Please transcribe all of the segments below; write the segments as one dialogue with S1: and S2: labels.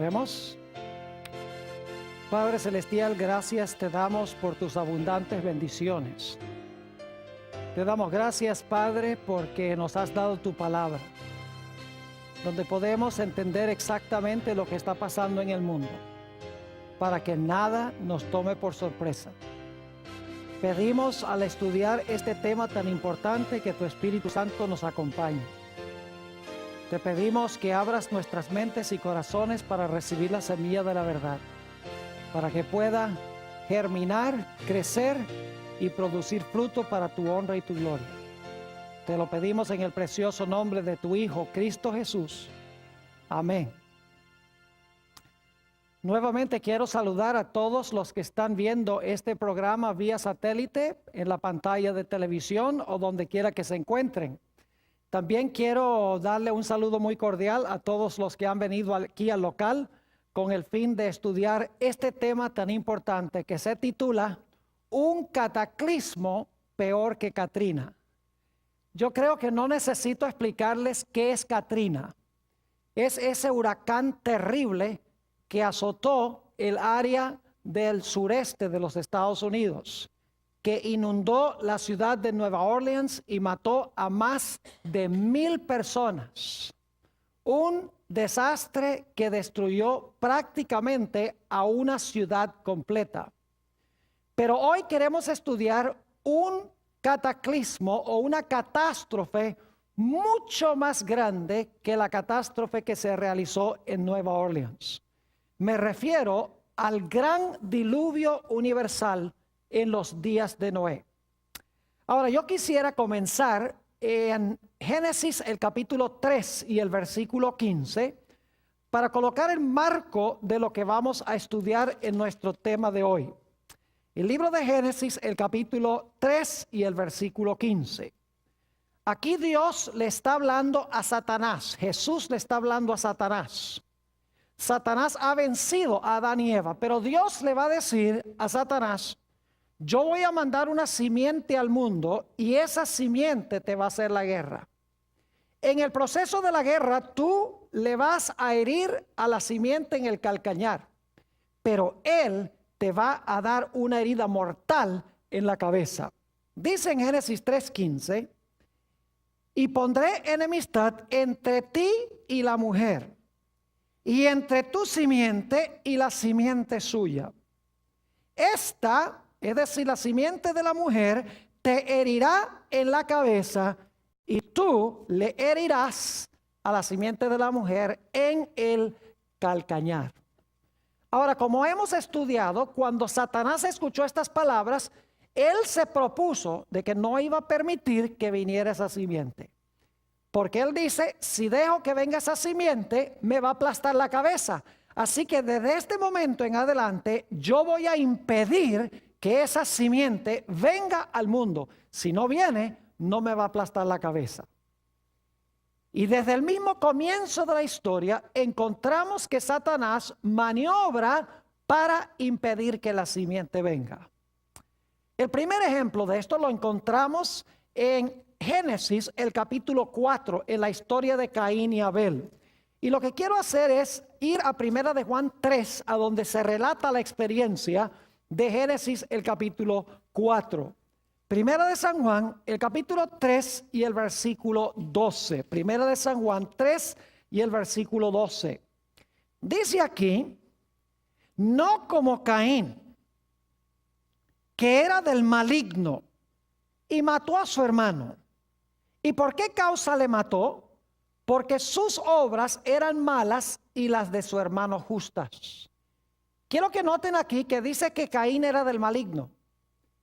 S1: Oremos. Padre Celestial, gracias te damos por tus abundantes bendiciones. Te damos gracias, Padre, porque nos has dado tu palabra, donde podemos entender exactamente lo que está pasando en el mundo, para que nada nos tome por sorpresa. Pedimos al estudiar este tema tan importante que tu Espíritu Santo nos acompañe. Te pedimos que abras nuestras mentes y corazones para recibir la semilla de la verdad, para que pueda germinar, crecer y producir fruto para tu honra y tu gloria. Te lo pedimos en el precioso nombre de tu Hijo, Cristo Jesús. Amén. Nuevamente quiero saludar a todos los que están viendo este programa vía satélite, en la pantalla de televisión o donde quiera que se encuentren. También quiero darle un saludo muy cordial a todos los que han venido aquí al local con el fin de estudiar este tema tan importante que se titula Un cataclismo peor que Katrina. Yo creo que no necesito explicarles qué es Katrina. Es ese huracán terrible que azotó el área del sureste de los Estados Unidos, que inundó la ciudad de Nueva Orleans y mató a más de 1,000 personas. Un desastre que destruyó prácticamente a una ciudad completa. Pero hoy queremos estudiar un cataclismo o una catástrofe mucho más grande que la catástrofe que se realizó en Nueva Orleans. Me refiero al gran diluvio universal en los días de Noé. Ahora, yo quisiera comenzar en Génesis el capítulo 3 y el versículo 15 para colocar el marco de lo que vamos a estudiar en nuestro tema de hoy. El libro de Génesis, el capítulo 3 y el versículo 15. Aquí Dios le está hablando a Satanás. Jesús le está hablando a Satanás. Satanás ha vencido a Adán y Eva, pero Dios le va a decir a Satanás: yo voy a mandar una simiente al mundo y esa simiente te va a hacer la guerra. En el proceso de la guerra tú le vas a herir a la simiente en el calcañar, pero él te va a dar una herida mortal en la cabeza. Dice en Génesis 3:15: y pondré enemistad entre ti y la mujer, y entre tu simiente y la simiente suya. Esta, es decir, la simiente de la mujer, te herirá en la cabeza y tú le herirás a la simiente de la mujer en el calcañar. Ahora, como hemos estudiado, cuando Satanás escuchó estas palabras, él se propuso de que no iba a permitir que viniera esa simiente. Porque él dice: si dejo que venga esa simiente, me va a aplastar la cabeza. Así que desde este momento en adelante, yo voy a impedir que esa simiente venga al mundo. Si no viene, no me va a aplastar la cabeza. Y desde el mismo comienzo de la historia, encontramos que Satanás maniobra para impedir que la simiente venga. El primer ejemplo de esto lo encontramos en Génesis, el capítulo 4, en la historia de Caín y Abel. Y lo que quiero hacer es ir a Primera de Juan 3, a donde se relata la experiencia de Génesis, el capítulo 4. Primera de San Juan, el capítulo 3 y el versículo 12. Primera de San Juan 3 y el versículo 12. Dice aquí: no como Caín, que era del maligno y mató a su hermano. ¿Y por qué causa le mató? Porque sus obras eran malas y las de su hermano justas. Quiero que noten aquí que dice que Caín era del maligno.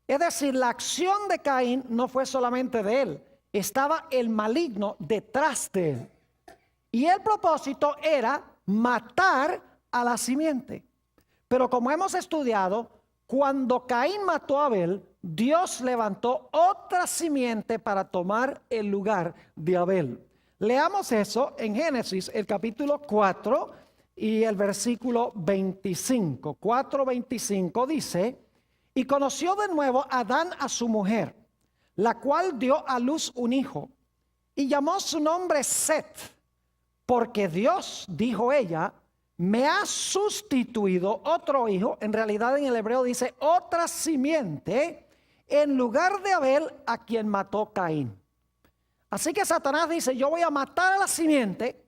S1: Es decir, la acción de Caín no fue solamente de él, estaba el maligno detrás de él. Y el propósito era matar a la simiente. Pero como hemos estudiado, cuando Caín mató a Abel, Dios levantó otra simiente para tomar el lugar de Abel. Leamos eso en Génesis, el capítulo 4 y el versículo 25. 4:25 dice: y conoció de nuevo Adán a su mujer, la cual dio a luz un hijo, y llamó su nombre Set, porque Dios, dijo ella, me ha sustituido otro hijo, en realidad en el hebreo dice otra simiente, en lugar de Abel, a quien mató Caín. Así que Satanás dice, yo voy a matar a la simiente,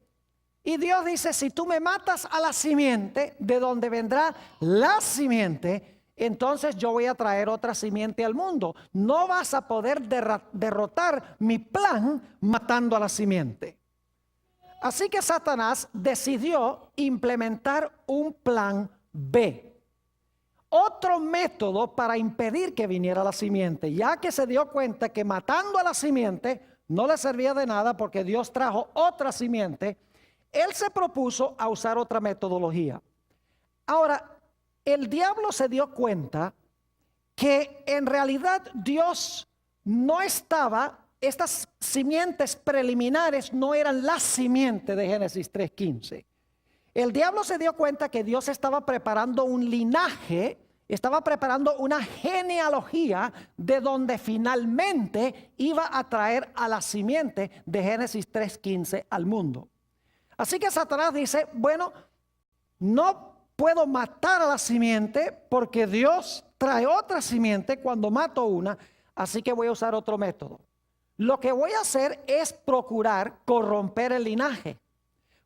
S1: y Dios dice, si tú me matas a la simiente, de donde vendrá la simiente, entonces yo voy a traer otra simiente al mundo. No vas a poder derrotar mi plan matando a la simiente. Así que Satanás decidió implementar un plan B. Otro método para impedir que viniera la simiente, ya que se dio cuenta que matando a la simiente no le servía de nada porque Dios trajo otra simiente. Él se propuso a usar otra metodología. Ahora, el diablo se dio cuenta que en realidad Dios no estaba, estas simientes preliminares no eran la simiente de Génesis 3:15. El diablo se dio cuenta que Dios estaba preparando un linaje, estaba preparando una genealogía de donde finalmente iba a traer a la simiente de Génesis 3:15 al mundo. Así que Satanás dice, bueno, no puedo matar a la simiente porque Dios trae otra simiente cuando mato una, así que voy a usar otro método. Lo que voy a hacer es procurar corromper el linaje,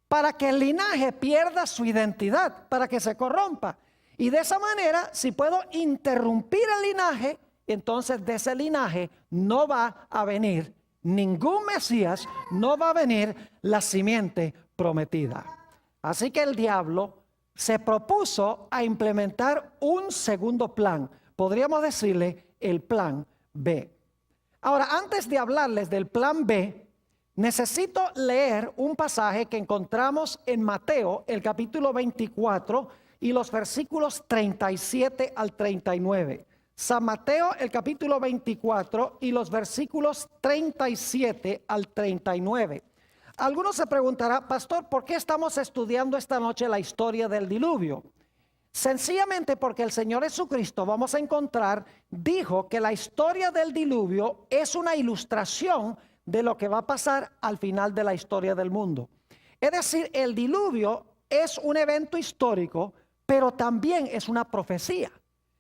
S1: para que el linaje pierda su identidad, para que se corrompa. Y de esa manera, si puedo interrumpir el linaje, entonces de ese linaje no va a venir ningún Mesías, no va a venir la simiente prometida. Así que el diablo se propuso a implementar un segundo plan. Podríamos decirle el plan B. Ahora, antes de hablarles del plan B, necesito leer un pasaje que encontramos en Mateo, el capítulo 24 y los versículos 37 al 39. San Mateo, el capítulo 24 y los versículos 37 al 39. Algunos se preguntarán, pastor, ¿por qué estamos estudiando esta noche la historia del diluvio? Sencillamente porque el Señor Jesucristo, vamos a encontrar, dijo que la historia del diluvio es una ilustración de lo que va a pasar al final de la historia del mundo. Es decir, el diluvio es un evento histórico, pero también es una profecía.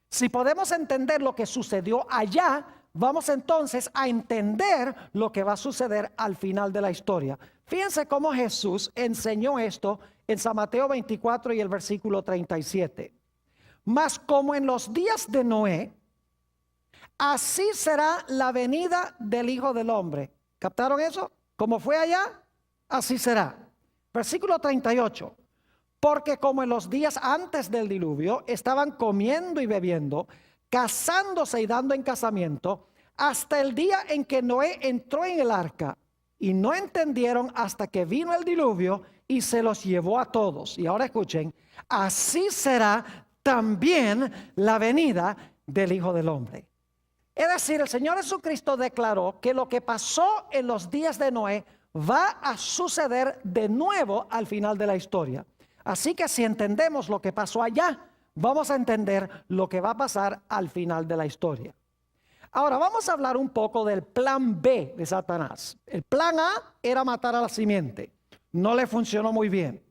S1: Si podemos entender lo que sucedió allá, vamos entonces a entender lo que va a suceder al final de la historia. Fíjense cómo Jesús enseñó esto en San Mateo 24 y el versículo 37. Mas como en los días de Noé, así será la venida del Hijo del Hombre. ¿Captaron eso? Como fue allá, así será. Versículo 38. Porque como en los días antes del diluvio estaban comiendo y bebiendo, casándose y dando en casamiento, hasta el día en que Noé entró en el arca, y no entendieron hasta que vino el diluvio y se los llevó a todos. Y ahora escuchen, así será también la venida del Hijo del Hombre. Es decir, el Señor Jesucristo declaró que lo que pasó en los días de Noé va a suceder de nuevo al final de la historia. Así que si entendemos lo que pasó allá, vamos a entender lo que va a pasar al final de la historia. Ahora vamos a hablar un poco del plan B de Satanás. El plan A era matar a la simiente. No le funcionó muy bien.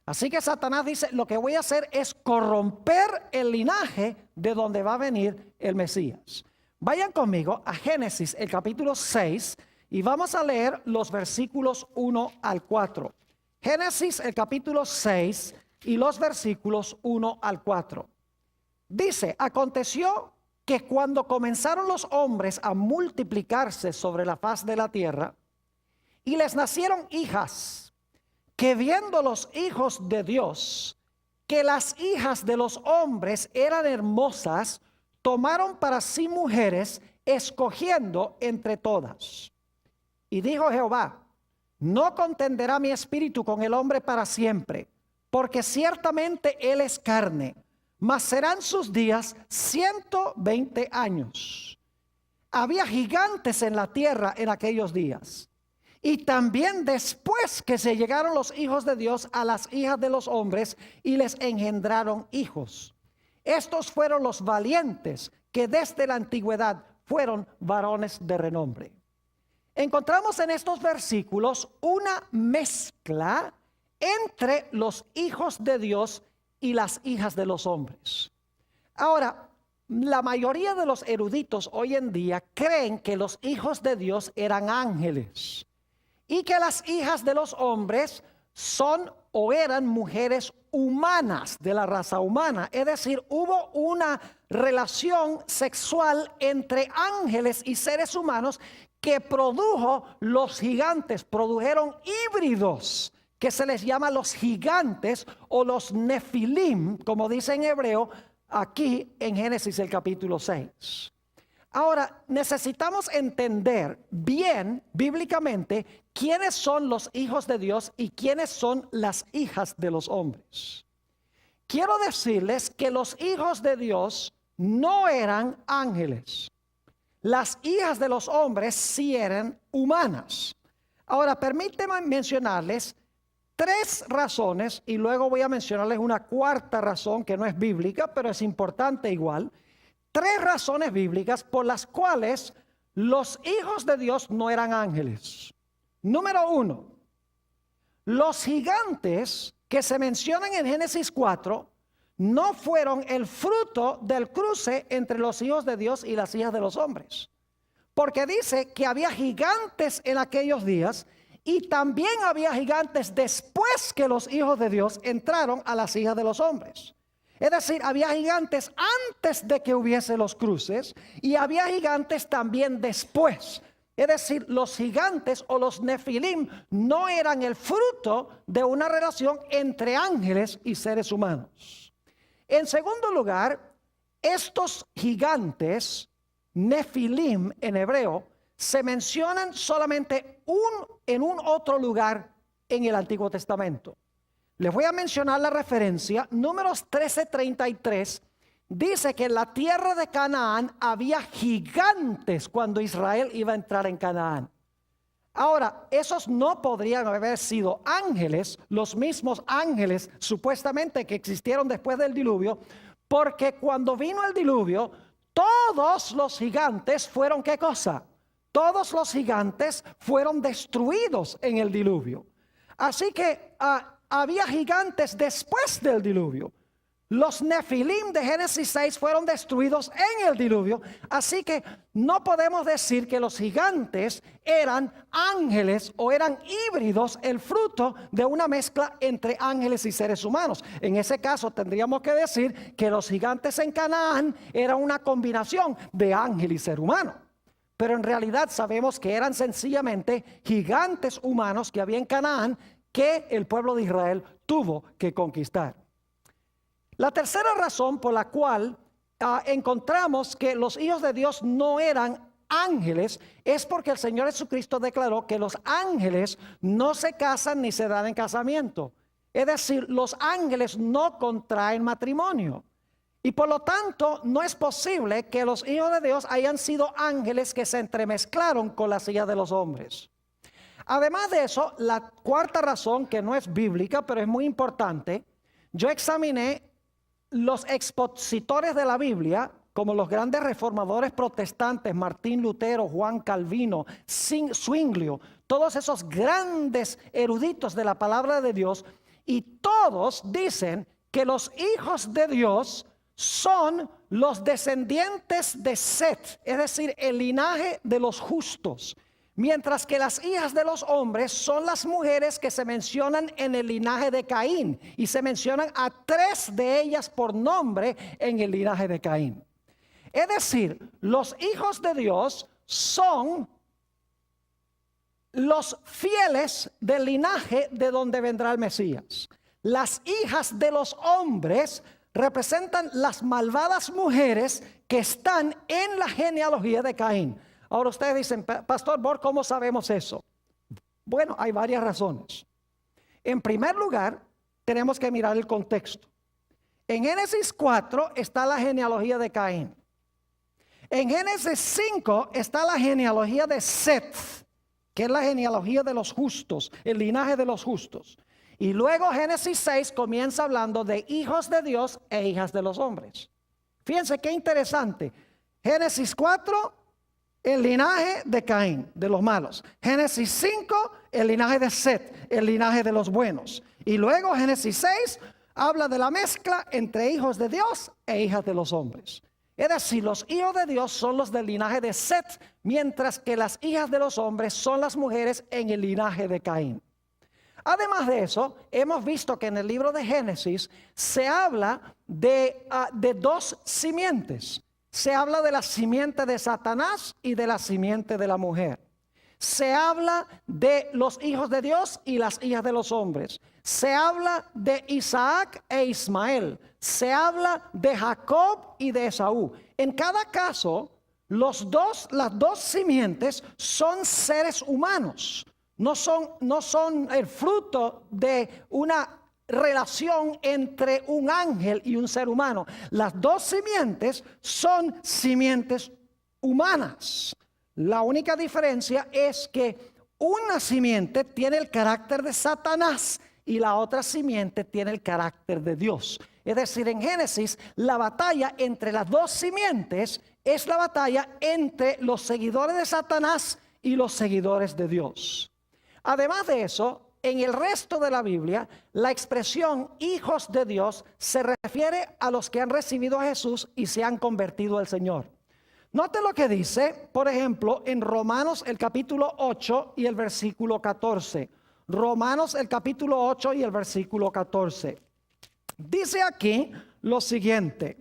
S1: Así que Satanás dice, lo que voy a hacer es corromper el linaje de donde va a venir el Mesías. Vayan conmigo a Génesis, el capítulo 6, y vamos a leer los versículos 1 al 4. Génesis, el capítulo 6 y los versículos 1 al 4. Dice, aconteció que cuando comenzaron los hombres a multiplicarse sobre la faz de la tierra, y les nacieron hijas, que viendo los hijos de Dios, que las hijas de los hombres eran hermosas, tomaron para sí mujeres, escogiendo entre todas. Y dijo Jehová, no contenderá mi espíritu con el hombre para siempre, porque ciertamente él es carne, mas serán sus días 120 años. Había gigantes en la tierra en aquellos días. Y también después que se llegaron los hijos de Dios a las hijas de los hombres y les engendraron hijos. Estos fueron los valientes que desde la antigüedad fueron varones de renombre. Encontramos en estos versículos una mezcla entre los hijos de Dios y las hijas de los hombres. Ahora, la mayoría de los eruditos hoy en día creen que los hijos de Dios eran ángeles y que las hijas de los hombres son o eran mujeres humanas de la raza humana. Es decir, hubo una relación sexual entre ángeles y seres humanos que produjo los gigantes, produjeron híbridos que se les llama los gigantes o los nefilim, como dice en hebreo aquí en Génesis el capítulo 6. Ahora, necesitamos entender bien bíblicamente quiénes son los hijos de Dios y quiénes son las hijas de los hombres. Quiero decirles que los hijos de Dios no eran ángeles. Las hijas de los hombres sí eran humanas. Ahora, permítanme mencionarles 3 razones y luego voy a mencionarles una cuarta razón que no es bíblica, pero es importante igual. 3 razones bíblicas por las cuales los hijos de Dios no eran ángeles. Número 1, los gigantes que se mencionan en Génesis 4 no fueron el fruto del cruce entre los hijos de Dios y las hijas de los hombres. Porque dice que había gigantes en aquellos días y también había gigantes después que los hijos de Dios entraron a las hijas de los hombres. Es decir, había gigantes antes de que hubiese los cruces y había gigantes también después. Es decir, los gigantes o los nefilim no eran el fruto de una relación entre ángeles y seres humanos. En segundo lugar, estos gigantes, nefilim en hebreo, se mencionan solamente en un otro lugar en el Antiguo Testamento. Les voy a mencionar la referencia. Números 13:33 dice que en la tierra de Canaán había gigantes cuando Israel iba a entrar en Canaán. Ahora, esos no podrían haber sido ángeles, los mismos ángeles supuestamente que existieron después del diluvio, porque cuando vino el diluvio, todos los gigantes fueron ¿qué cosa? Todos los gigantes fueron destruidos en el diluvio. Así que había gigantes después del diluvio. Los nefilim de Génesis 6 fueron destruidos en el diluvio. Así que no podemos decir que los gigantes eran ángeles o eran híbridos, el fruto de una mezcla entre ángeles y seres humanos. En ese caso tendríamos que decir que los gigantes en Canaán eran una combinación de ángel y ser humano. Pero en realidad sabemos que eran sencillamente gigantes humanos que había en Canaán que el pueblo de Israel tuvo que conquistar. La tercera razón por la cual encontramos que los hijos de Dios no eran ángeles es porque el Señor Jesucristo declaró que los ángeles no se casan ni se dan en casamiento. Es decir, los ángeles no contraen matrimonio. Y por lo tanto, no es posible que los hijos de Dios hayan sido ángeles que se entremezclaron con las hijas de los hombres. Además de eso, la cuarta razón, que no es bíblica, pero es muy importante, yo examiné los expositores de la Biblia, como los grandes reformadores protestantes, Martín Lutero, Juan Calvino, Zwinglio, todos esos grandes eruditos de la palabra de Dios, y todos dicen que los hijos de Dios son los descendientes de Set, es decir, el linaje de los justos. Mientras que las hijas de los hombres son las mujeres que se mencionan en el linaje de Caín. Y se mencionan a 3 de ellas por nombre en el linaje de Caín. Es decir, los hijos de Dios son los fieles del linaje de donde vendrá el Mesías. Las hijas de los hombres representan las malvadas mujeres que están en la genealogía de Caín. Ahora ustedes dicen, Pastor Borg, ¿cómo sabemos eso? Bueno, hay varias razones. En primer lugar, tenemos que mirar el contexto. En Génesis 4 está la genealogía de Caín. En Génesis 5 está la genealogía de Set, que es la genealogía de los justos, el linaje de los justos. Y luego Génesis 6 comienza hablando de hijos de Dios e hijas de los hombres. Fíjense qué interesante. Génesis 4 el linaje de Caín, de los malos. Génesis 5, el linaje de Set, el linaje de los buenos. Y luego Génesis 6 habla de la mezcla entre hijos de Dios e hijas de los hombres. Es decir, los hijos de Dios son los del linaje de Set, mientras que las hijas de los hombres son las mujeres en el linaje de Caín. Además de eso, hemos visto que en el libro de Génesis se habla de dos simientes. Se habla de la simiente de Satanás y de la simiente de la mujer. Se habla de los hijos de Dios y las hijas de los hombres. Se habla de Isaac e Ismael. Se habla de Jacob y de Esaú. En cada caso, las dos simientes son seres humanos. No son el fruto de una relación entre un ángel y un ser humano. Las dos simientes son simientes humanas. La única diferencia es que una simiente tiene el carácter de Satanás y la otra simiente tiene el carácter de Dios. Es decir, en Génesis, la batalla entre las dos simientes es la batalla entre los seguidores de Satanás y los seguidores de Dios. Además de eso, en el resto de la Biblia, la expresión hijos de Dios se refiere a los que han recibido a Jesús y se han convertido al Señor. Note lo que dice, por ejemplo, en Romanos el capítulo 8 y el versículo 14. Romanos el capítulo 8 y el versículo 14. Dice aquí lo siguiente: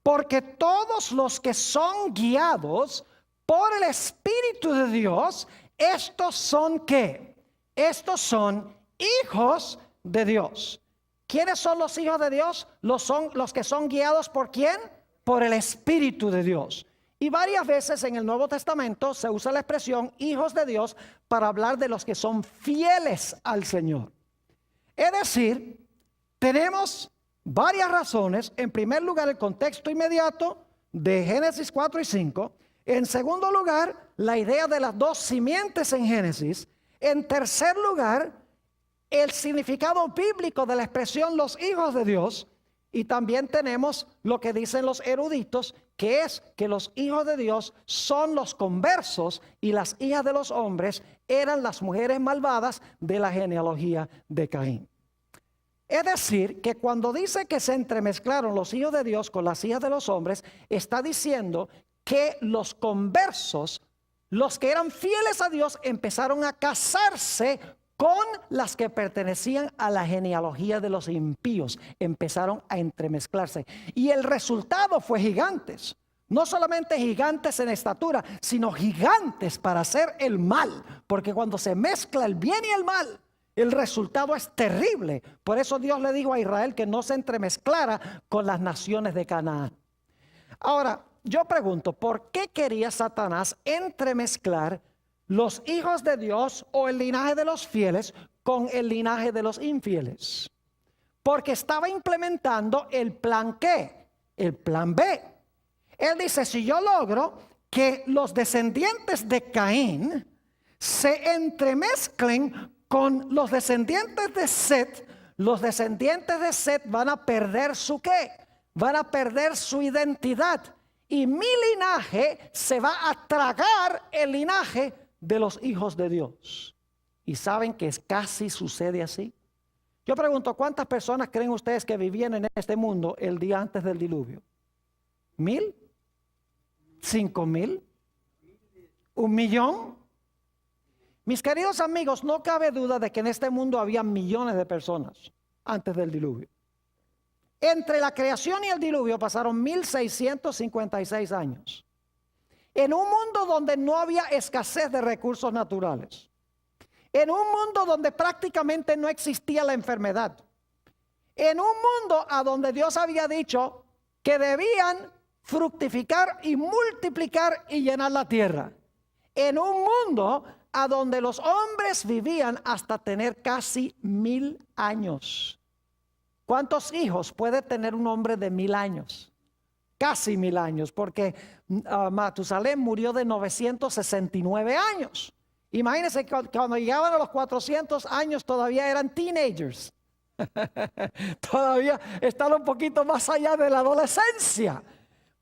S1: porque todos los que son guiados por el Espíritu de Dios, estos son ¿qué? Estos son hijos de Dios. ¿Quiénes son los hijos de Dios? Los que son guiados ¿por quién? Por el Espíritu de Dios. Y varias veces en el Nuevo Testamento se usa la expresión hijos de Dios para hablar de los que son fieles al Señor. Es decir, tenemos varias razones. En primer lugar, el contexto inmediato de Génesis 4 y 5. En segundo lugar, la idea de las dos simientes en Génesis. En tercer lugar, el significado bíblico de la expresión los hijos de Dios. Y también tenemos lo que dicen los eruditos, que es que los hijos de Dios son los conversos y las hijas de los hombres eran las mujeres malvadas de la genealogía de Caín. Es decir, que cuando dice que se entremezclaron los hijos de Dios con las hijas de los hombres, está diciendo que los conversos, los que eran fieles a Dios, empezaron a casarse con las que pertenecían a la genealogía de los impíos. Empezaron a entremezclarse. Y el resultado fue gigantes. No solamente gigantes en estatura, sino gigantes para hacer el mal. Porque cuando se mezcla el bien y el mal, el resultado es terrible. Por eso Dios le dijo a Israel que no se entremezclara con las naciones de Canaán. Ahora, yo pregunto, ¿por qué quería Satanás entremezclar los hijos de Dios o el linaje de los fieles con el linaje de los infieles? Porque estaba implementando el plan ¿qué? El plan B. Él dice, si yo logro que los descendientes de Caín se entremezclen con los descendientes de Set, los descendientes de Set van a perder su ¿qué? Van a perder su identidad. Y mi linaje se va a tragar el linaje de los hijos de Dios. ¿Y saben que casi sucede así? Yo pregunto, ¿cuántas personas creen ustedes que vivían en este mundo el día antes del diluvio? ¿1,000? ¿5,000? ¿1,000,000? Mis queridos amigos, no cabe duda de que en este mundo había millones de personas antes del diluvio. Entre la creación y el diluvio pasaron 1,656 años. En un mundo donde no había escasez de recursos naturales. En un mundo donde prácticamente no existía la enfermedad. En un mundo a donde Dios había dicho que debían fructificar y multiplicar y llenar la tierra. En un mundo a donde los hombres vivían hasta tener casi 1,000 años. ¿Cuántos hijos puede tener un hombre de 1,000 años? Casi 1,000 años, porque Matusalén murió de 969 años. Imagínense que cuando llegaban a los 400 años todavía eran teenagers. Todavía están un poquito más allá de la adolescencia.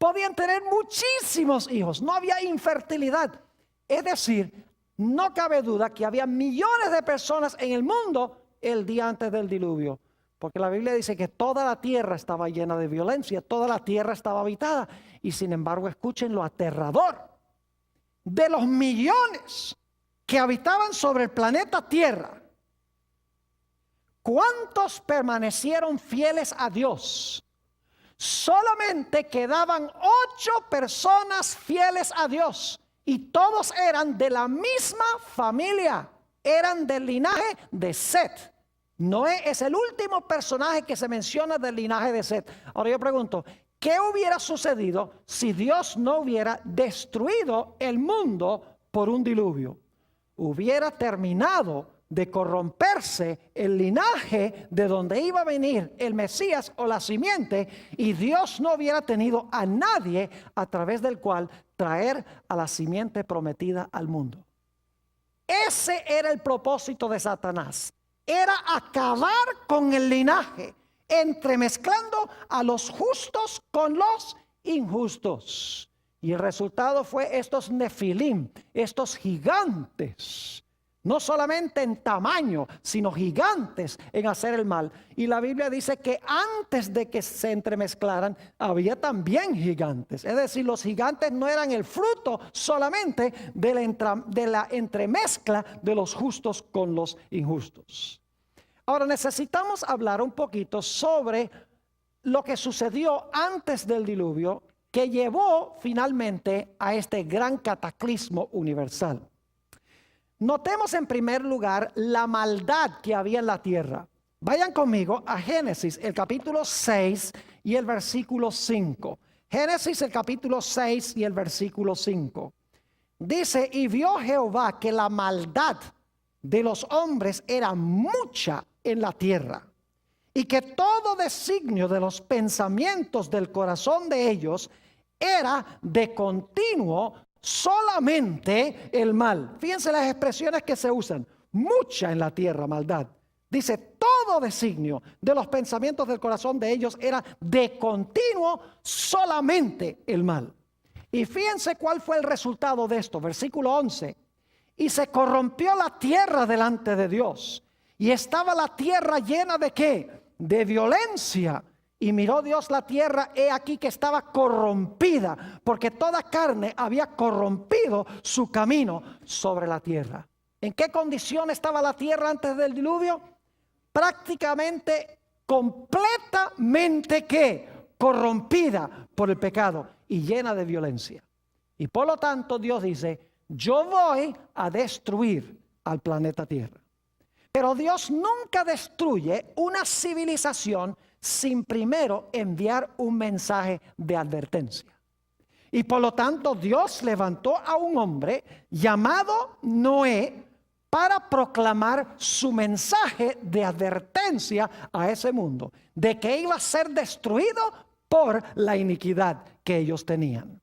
S1: podían tener muchísimos hijos, no había infertilidad. Es decir, no cabe duda que había millones de personas en el mundo el día antes del diluvio. Porque la Biblia dice que toda la tierra estaba llena de violencia, toda la tierra estaba habitada. Y sin embargo, escuchen lo aterrador. De los millones que habitaban sobre el planeta Tierra, ¿cuántos permanecieron fieles a Dios? Solamente quedaban 8 personas fieles a Dios. Y todos eran de la misma familia, eran del linaje de Set. Noé es el último personaje que se menciona del linaje de Set. Ahora yo pregunto, ¿qué hubiera sucedido si Dios no hubiera destruido el mundo por un diluvio? Hubiera terminado de corromperse el linaje de donde iba a venir el Mesías o la simiente, y Dios no hubiera tenido a nadie a través del cual traer a la simiente prometida al mundo. Ese era el propósito de Satanás. Era acabar con el linaje, entremezclando a los justos con los injustos. Y el resultado fue estos nefilim, estos gigantes, no solamente en tamaño, sino gigantes en hacer el mal. Y la Biblia dice que antes de que se entremezclaran, había también gigantes. Es decir, los gigantes no eran el fruto solamente de la entremezcla de los justos con los injustos. Ahora necesitamos hablar un poquito sobre lo que sucedió antes del diluvio, que llevó finalmente a este gran cataclismo universal. Notemos en primer lugar la maldad que había en la tierra. Vayan conmigo a Génesis, el capítulo 6 y el versículo 5. Génesis, el capítulo 6 y el versículo 5. Dice, y vio Jehová que la maldad de los hombres era mucha en la tierra, y que todo designio de los pensamientos del corazón de ellos era de continuo solamente el mal. Fíjense las expresiones que se usan. Mucha en la tierra maldad. Dice, todo designio de los pensamientos del corazón de ellos era de continuo solamente el mal. Y fíjense cuál fue el resultado de esto. Versículo 11. Y se corrompió la tierra delante de Dios. Y estaba la tierra llena de ¿qué? De violencia. Y miró Dios la tierra, he aquí que estaba corrompida, porque toda carne había corrompido su camino sobre la tierra. ¿En qué condición estaba la tierra antes del diluvio? Prácticamente, completamente ¿qué? Corrompida por el pecado y llena de violencia. Y por lo tanto Dios dice, yo voy a destruir al planeta Tierra. Pero Dios nunca destruye una civilización sin primero enviar un mensaje de advertencia. Y por lo tanto Dios levantó a un hombre llamado Noé para proclamar su mensaje de advertencia a ese mundo, de que iba a ser destruido por la iniquidad que ellos tenían.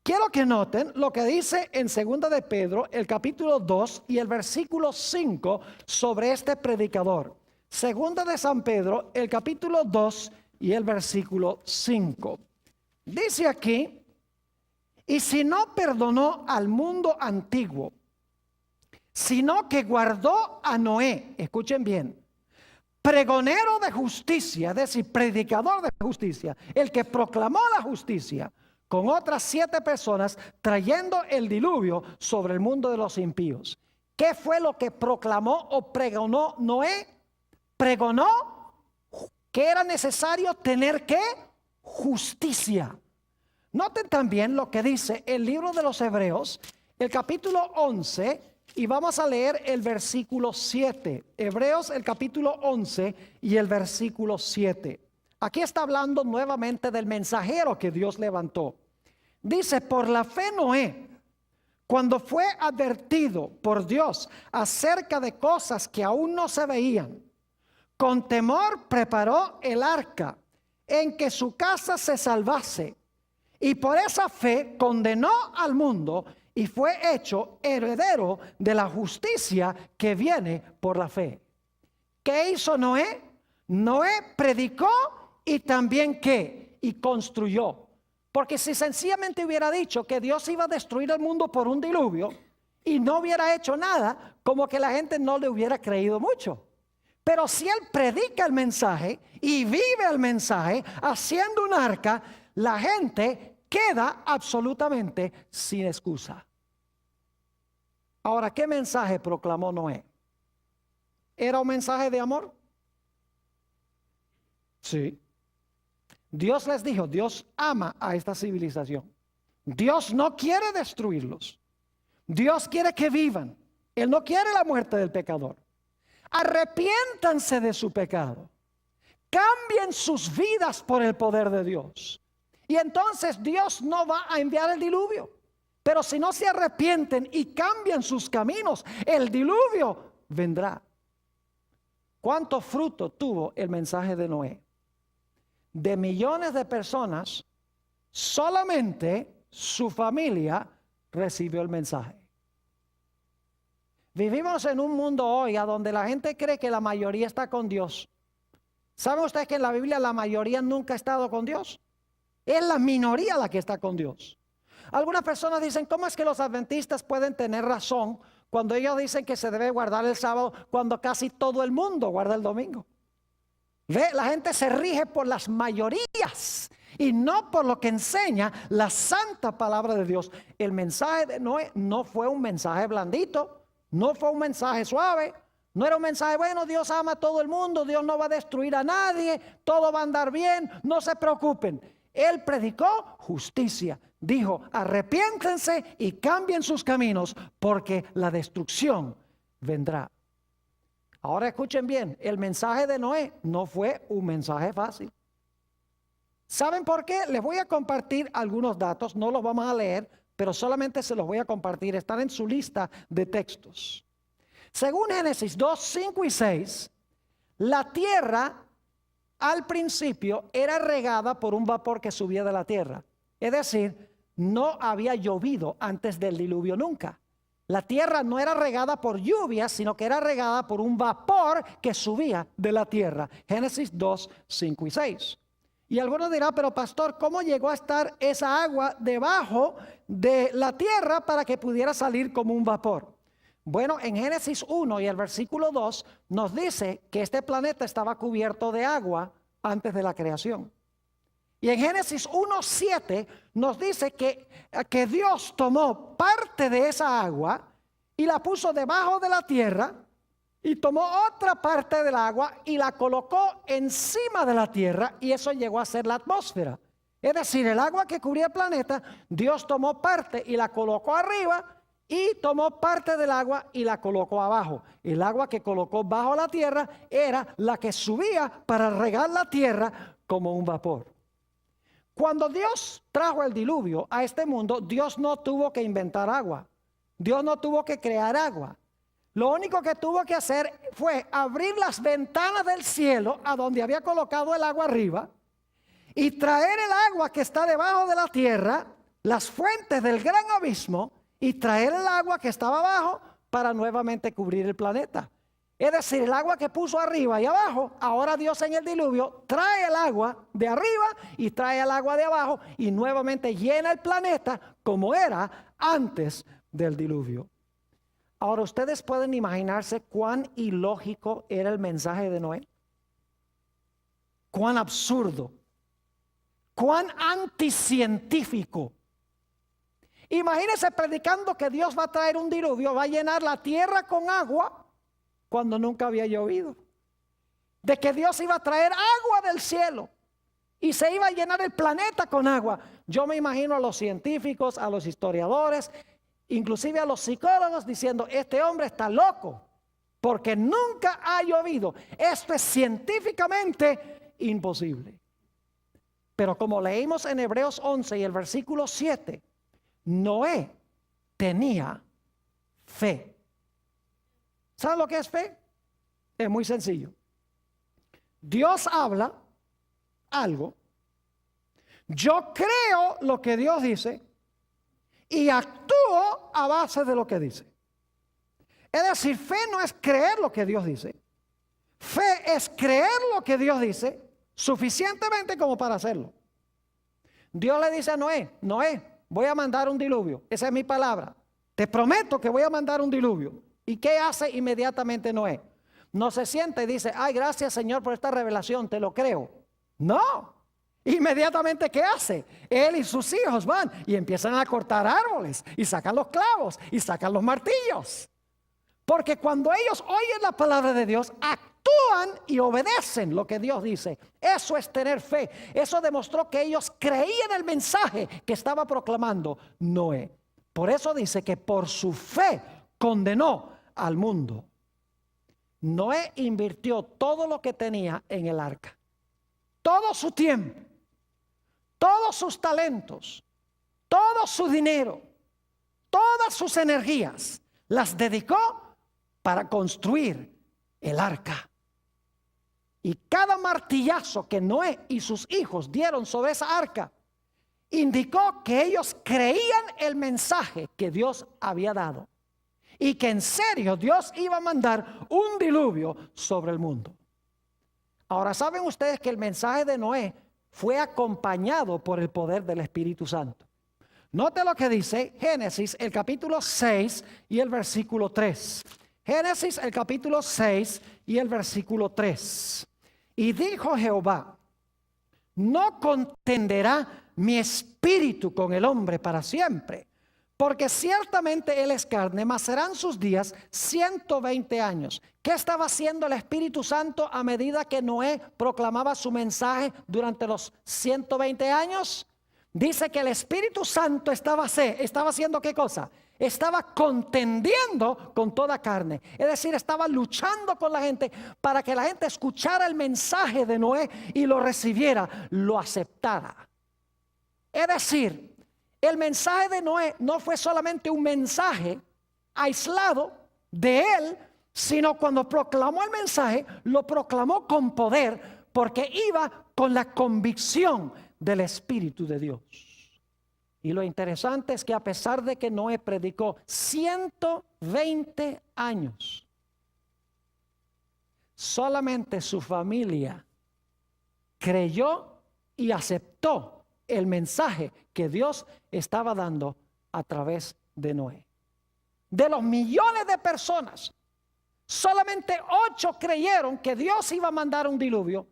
S1: Quiero que noten lo que dice en 2 de Pedro, el capítulo 2 y el versículo 5 sobre este predicador. Segunda de San Pedro, el capítulo 2 y el versículo 5. Dice aquí, y si no perdonó al mundo antiguo, sino que guardó a Noé, escuchen bien, pregonero de justicia, es decir, predicador de justicia, el que proclamó la justicia, con otras 7 personas, trayendo el diluvio sobre el mundo de los impíos. ¿Qué fue lo que proclamó o pregonó Noé? Pregonó que era necesario tener ¿qué? Justicia. Noten también lo que dice el libro de los Hebreos, el capítulo 11, y vamos a leer el versículo 7. Hebreos, el capítulo 11 y el versículo 7. Aquí está hablando nuevamente del mensajero que Dios levantó. Dice, por la fe Noé, cuando fue advertido por Dios acerca de cosas que aún no se veían, con temor preparó el arca en que su casa se salvase, y por esa fe condenó al mundo y fue hecho heredero de la justicia que viene por la fe. ¿Qué hizo Noé? Noé predicó y también ¿qué? Y construyó. Porque si sencillamente hubiera dicho que Dios iba a destruir el mundo por un diluvio y no hubiera hecho nada, como que la gente no le hubiera creído mucho. Pero si Él predica el mensaje y vive el mensaje haciendo un arca, la gente queda absolutamente sin excusa. Ahora, ¿qué mensaje proclamó Noé? ¿Era un mensaje de amor? Sí. Dios les dijo, Dios ama a esta civilización. Dios no quiere destruirlos. Dios quiere que vivan. Él no quiere la muerte del pecador. Arrepiéntanse de su pecado. Cambien sus vidas por el poder de Dios. Y entonces Dios no va a enviar el diluvio. Pero si no se arrepienten y cambian sus caminos, el diluvio vendrá. ¿Cuánto fruto tuvo el mensaje de Noé? De millones de personas, solamente su familia recibió el mensaje. Vivimos en un mundo hoy a donde la gente cree que la mayoría está con Dios. ¿Sabe usted que en la Biblia la mayoría nunca ha estado con Dios? Es la minoría la que está con Dios. Algunas personas dicen, ¿cómo es que los adventistas pueden tener razón cuando ellos dicen que se debe guardar el sábado cuando casi todo el mundo guarda el domingo? ¿Ve? La gente se rige por las mayorías y no por lo que enseña la santa palabra de Dios. El mensaje de Noé no fue un mensaje blandito, no fue un mensaje suave, no era un mensaje, bueno, Dios ama a todo el mundo, Dios no va a destruir a nadie, todo va a andar bien, no se preocupen. Él predicó justicia, dijo, arrepiéntense y cambien sus caminos porque la destrucción vendrá. Ahora escuchen bien, el mensaje de Noé no fue un mensaje fácil. ¿Saben por qué? Les voy a compartir algunos datos, no los vamos a leer, pero solamente se los voy a compartir, están en su lista de textos. Según Génesis 2, 5 y 6, la tierra al principio era regada por un vapor que subía de la tierra. Es decir, no había llovido antes del diluvio nunca. La tierra no era regada por lluvia, sino que era regada por un vapor que subía de la tierra. Génesis 2, 5 y 6. Y algunos dirán, pero pastor, ¿cómo llegó a estar esa agua debajo de la tierra para que pudiera salir como un vapor? Bueno, en Génesis 1 y el versículo 2 nos dice que este planeta estaba cubierto de agua antes de la creación. Y en Génesis 1:7 nos dice que Dios tomó parte de esa agua y la puso debajo de la tierra y tomó otra parte del agua y la colocó encima de la tierra y eso llegó a ser la atmósfera. Es decir, el agua que cubría el planeta, Dios tomó parte y la colocó arriba y tomó parte del agua y la colocó abajo. El agua que colocó bajo la tierra era la que subía para regar la tierra como un vapor. Cuando Dios trajo el diluvio a este mundo, Dios no tuvo que inventar agua. Dios no tuvo que crear agua. Lo único que tuvo que hacer fue abrir las ventanas del cielo a donde había colocado el agua arriba y traer el agua que está debajo de la tierra, las fuentes del gran abismo, y traer el agua que estaba abajo para nuevamente cubrir el planeta. Es decir, el agua que puso arriba y abajo, ahora Dios en el diluvio trae el agua de arriba y trae el agua de abajo y nuevamente llena el planeta como era antes del diluvio. Ahora ustedes pueden imaginarse cuán ilógico era el mensaje de Noé. Cuán absurdo, cuán anticientífico. Imagínense predicando que Dios va a traer un diluvio, va a llenar la tierra con agua cuando nunca había llovido. De que Dios iba a traer agua del cielo y se iba a llenar el planeta con agua. Yo me imagino a los científicos, a los historiadores, inclusive a los psicólogos diciendo, este hombre está loco porque nunca ha llovido. Esto es científicamente imposible. Pero como leímos en Hebreos 11 y el versículo 7, Noé tenía fe. ¿Saben lo que es fe? Es muy sencillo. Dios habla algo, yo creo lo que Dios dice y actúo a base de lo que dice. Es decir, fe no es creer lo que Dios dice. Fe es creer lo que Dios dice suficientemente como para hacerlo. Dios le dice a Noé, Noé, voy a mandar un diluvio. Esa es mi palabra. Te prometo que voy a mandar un diluvio. ¿Y qué hace inmediatamente Noé? No se sienta y dice, ay, gracias Señor por esta revelación, te lo creo. No. Inmediatamente, ¿qué hace? Él y sus hijos van y empiezan a cortar árboles y sacan los clavos y sacan los martillos. Porque cuando ellos oyen la palabra de Dios, actúan y obedecen lo que Dios dice. Eso es tener fe. Eso demostró que ellos creían el mensaje que estaba proclamando Noé. Por eso dice que por su fe condenó al mundo. Noé invirtió todo lo que tenía en el arca. Todo su tiempo, todos sus talentos, todo su dinero, todas sus energías, las dedicó para construir el arca. Y cada martillazo que Noé y sus hijos dieron sobre esa arca indicó que ellos creían el mensaje que Dios había dado y que en serio Dios iba a mandar un diluvio sobre el mundo. Ahora, ¿saben ustedes que el mensaje de Noé fue acompañado por el poder del Espíritu Santo? Note lo que dice Génesis, el capítulo 6 y el versículo 3. Génesis, el capítulo 6 y el versículo 3. Y dijo Jehová, no contenderá mi espíritu con el hombre para siempre, porque ciertamente él es carne, mas serán sus días 120 años. ¿Qué estaba haciendo el Espíritu Santo a medida que Noé proclamaba su mensaje durante los 120 años? Dice que el Espíritu Santo estaba haciendo ¿qué cosa? Estaba contendiendo con toda carne. Es decir, estaba luchando con la gente para que la gente escuchara el mensaje de Noé y lo recibiera, lo aceptara. Es decir, el mensaje de Noé no fue solamente un mensaje aislado de él, sino cuando proclamó el mensaje, lo proclamó con poder, porque iba con la convicción del Espíritu de Dios. Y lo interesante es que a pesar de que Noé predicó 120 años, solamente su familia creyó y aceptó el mensaje que Dios estaba dando a través de Noé. De los millones de personas, solamente 8 creyeron que Dios iba a mandar un diluvio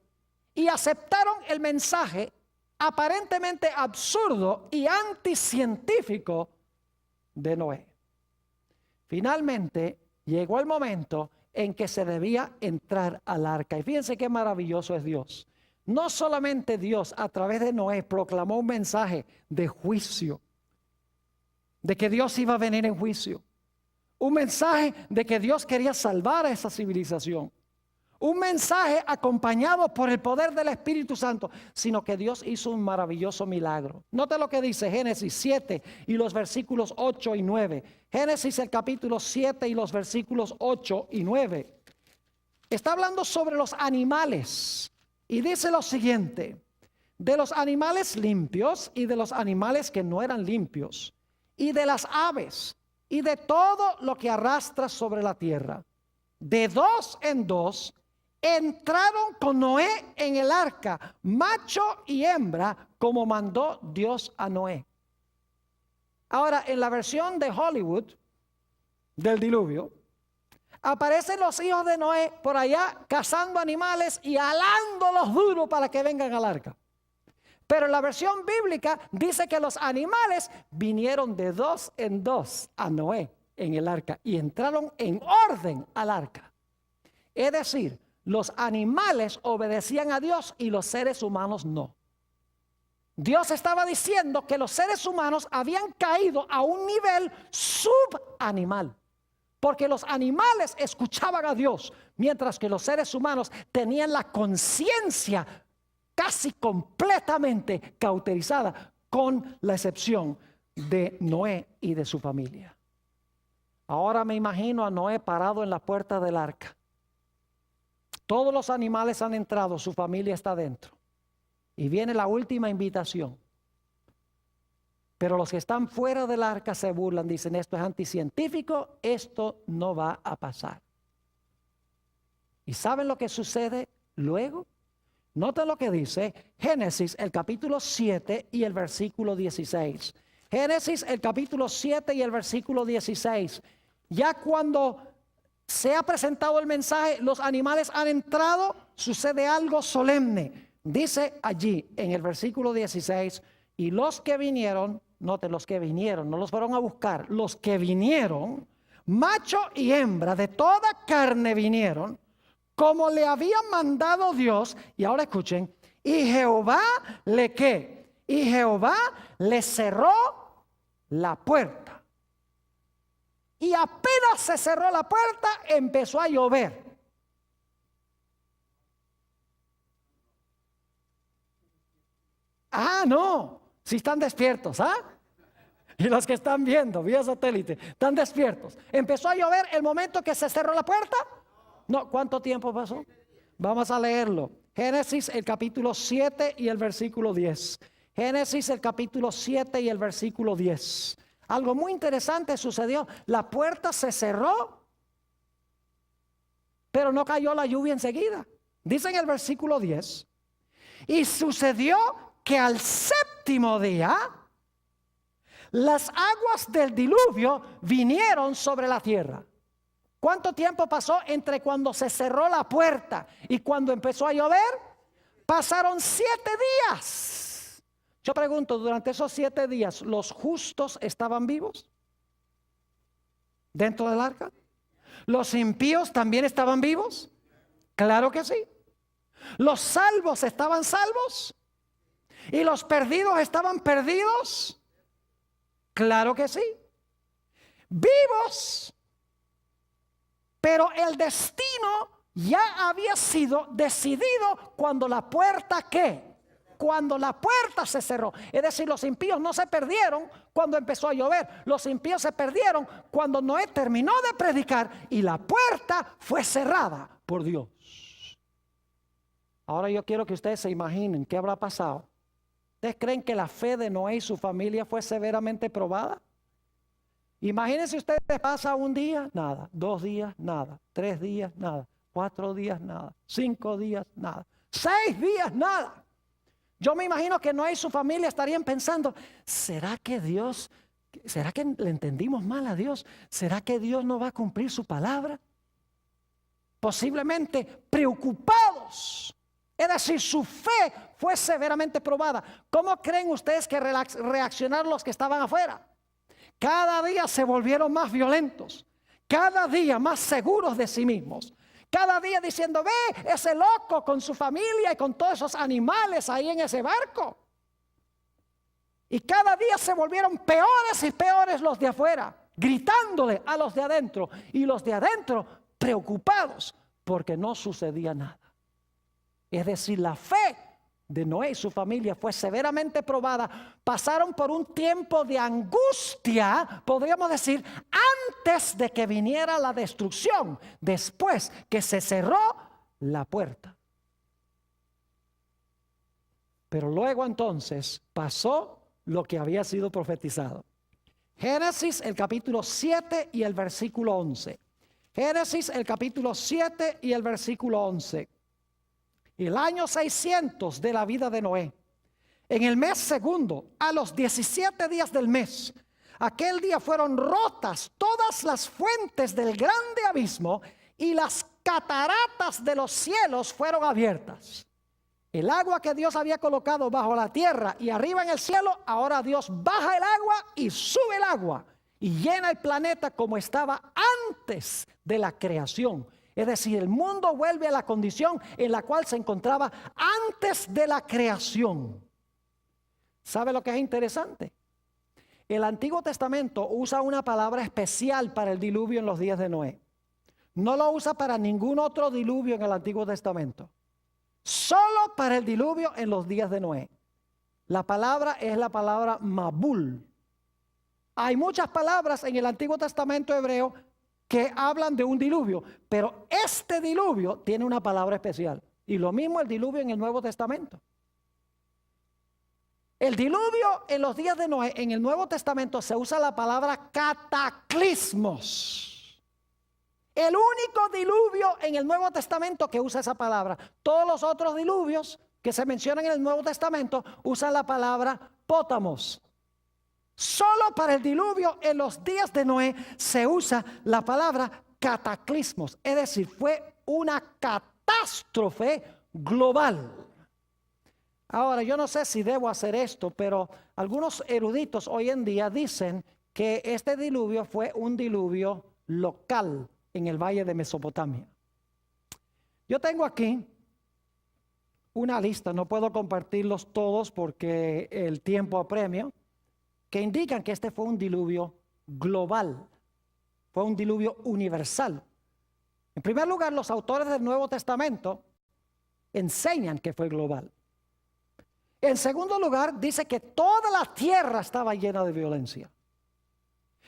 S1: y aceptaron el mensaje aparentemente absurdo y anticientífico de Noé. Finalmente llegó el momento en que se debía entrar al arca. Y fíjense qué maravilloso es Dios. No solamente Dios a través de Noé proclamó un mensaje de juicio, de que Dios iba a venir en juicio, un mensaje de que Dios quería salvar a esa civilización, un mensaje acompañado por el poder del Espíritu Santo, sino que Dios hizo un maravilloso milagro. Note lo que dice Génesis 7 y los versículos 8 y 9. Génesis el capítulo 7 y los versículos 8 y 9. Está hablando sobre los animales y dice lo siguiente: de los animales limpios y de los animales que no eran limpios, y de las aves y de todo lo que arrastra sobre la tierra, de 2 en 2 entraron con Noé en el arca, macho y hembra, como mandó Dios a Noé. Ahora, en la versión de Hollywood del diluvio, aparecen los hijos de Noé por allá cazando animales y alándolos duro para que vengan al arca. Pero en la versión bíblica dice que los animales vinieron de 2 en 2 a Noé en el arca y entraron en orden al arca. Es decir, los animales obedecían a Dios y los seres humanos no. Dios estaba diciendo que los seres humanos habían caído a un nivel subanimal, porque los animales escuchaban a Dios, mientras que los seres humanos tenían la conciencia casi completamente cauterizada, con la excepción de Noé y de su familia. Ahora me imagino a Noé parado en la puerta del arca. Todos los animales han entrado, su familia está dentro. Y viene la última invitación. Pero los que están fuera del arca se burlan, dicen: esto es anticientífico, esto no va a pasar. ¿Y saben lo que sucede luego? Noten lo que dice Génesis, el capítulo 7 y el versículo 16. Génesis, el capítulo 7 y el versículo 16. Ya cuando se ha presentado el mensaje, los animales han entrado, sucede algo solemne. Dice allí en el versículo 16, y los que vinieron, noten los que vinieron, no los fueron a buscar, los que vinieron, macho y hembra de toda carne vinieron, como le había mandado Dios. Y ahora escuchen, y Jehová le ¿qué? Y Jehová le cerró la puerta. Y apenas se cerró la puerta, empezó a llover. Ah, no, si están despiertos, ¿ah? Y los que están viendo vía satélite, están despiertos. Empezó a llover el momento que se cerró la puerta. No, ¿cuánto tiempo pasó? Vamos a leerlo. Génesis, el capítulo 7 y el versículo 10. Génesis, el capítulo 7 y el versículo 10. Algo muy interesante sucedió. La puerta se cerró, pero no cayó la lluvia enseguida. Dice en el versículo 10. Y sucedió que al séptimo día, las aguas del diluvio vinieron sobre la tierra. ¿Cuánto tiempo pasó entre cuando se cerró la puerta y cuando empezó a llover? Pasaron 7 días. Yo pregunto, durante esos 7 días, ¿los justos estaban vivos dentro del arca? ¿Los impíos también estaban vivos? Claro que sí. ¿Los salvos estaban salvos? ¿Y los perdidos estaban perdidos? Claro que sí. Vivos. Pero el destino ya había sido decidido cuando la puerta ¿qué? Cuando la puerta se cerró. Es decir, los impíos no se perdieron cuando empezó a llover. Los impíos se perdieron cuando Noé terminó de predicar y la puerta fue cerrada por Dios. Ahora yo quiero que ustedes se imaginen qué habrá pasado. ¿Ustedes creen que la fe de Noé y su familia fue severamente probada? Imagínense ustedes, pasa un día, nada, 2 días, nada, 3 días, nada, 4 días, nada, 5 días, nada, 6 días, nada. Yo me imagino que Noé y su familia estarían pensando, ¿será que le entendimos mal a Dios? ¿Será que Dios no va a cumplir su palabra? Posiblemente preocupados. Es decir, su fe fue severamente probada. ¿Cómo creen ustedes que reaccionaron los que estaban afuera? Cada día se volvieron más violentos, cada día más seguros de sí mismos, cada día diciendo, ve ese loco con su familia y con todos esos animales ahí en ese barco. Y cada día se volvieron peores y peores los de afuera, gritándole a los de adentro, y los de adentro preocupados porque no sucedía nada. Es decir, la fe de Noé y su familia fue severamente probada. Pasaron por un tiempo de angustia, podríamos decir, antes de que viniera la destrucción, después que se cerró la puerta. Pero luego entonces pasó lo que había sido profetizado. Génesis, el capítulo 7 y el versículo 11. Génesis, el capítulo 7 y el versículo 11. El año 600 de la vida de Noé, en el mes segundo, a los 17 días del mes, aquel día fueron rotas todas las fuentes del grande abismo y las cataratas de los cielos fueron abiertas. El agua que Dios había colocado bajo la tierra y arriba en el cielo, ahora Dios baja el agua y sube el agua y llena el planeta como estaba antes de la creación. Es decir, el mundo vuelve a la condición en la cual se encontraba antes de la creación. ¿Sabe lo que es interesante? El Antiguo Testamento usa una palabra especial para el diluvio en los días de Noé. No lo usa para ningún otro diluvio en el Antiguo Testamento. Solo para el diluvio en los días de Noé. La palabra es la palabra Mabul. Hay muchas palabras en el Antiguo Testamento hebreo que hablan de un diluvio, pero este diluvio tiene una palabra especial. Y lo mismo el diluvio en el Nuevo Testamento. El diluvio en los días de Noé, en el Nuevo Testamento se usa la palabra cataclismos. El único diluvio en el Nuevo Testamento que usa esa palabra. Todos los otros diluvios que se mencionan en el Nuevo Testamento usan la palabra pótamos. Solo para el diluvio en los días de Noé se usa la palabra cataclismos. Es decir, fue una catástrofe global. Ahora, yo no sé si debo hacer esto, pero algunos eruditos hoy en día dicen que este diluvio fue un diluvio local en el valle de Mesopotamia. Yo tengo aquí una lista, no puedo compartirlos todos porque el tiempo apremia, que indican que este fue un diluvio global, fue un diluvio universal. En primer lugar, los autores del Nuevo Testamento enseñan que fue global. En segundo lugar, dice que toda la tierra estaba llena de violencia.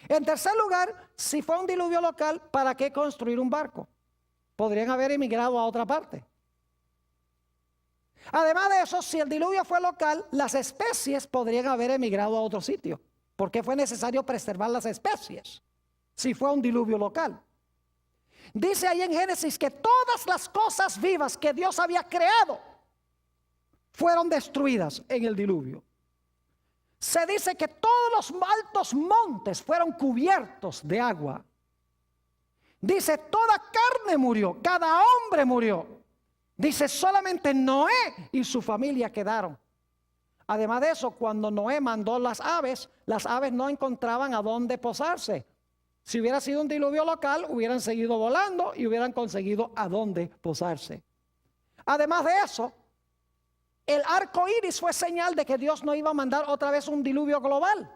S1: En tercer lugar, si fue un diluvio local, ¿para qué construir un barco? Podrían haber emigrado a otra parte. Además de eso, si el diluvio fue local, las especies podrían haber emigrado a otro sitio. ¿Por qué fue necesario preservar las especies si fue un diluvio local? Dice ahí en Génesis que todas las cosas vivas que Dios había creado fueron destruidas en el diluvio. Se dice que todos los altos montes fueron cubiertos de agua. Dice, toda carne murió, cada hombre murió. Dice, solamente Noé y su familia quedaron. Además de eso, cuando Noé mandó las aves no encontraban a dónde posarse. Si hubiera sido un diluvio local, hubieran seguido volando y hubieran conseguido a dónde posarse. Además de eso, el arco iris fue señal de que Dios no iba a mandar otra vez un diluvio global.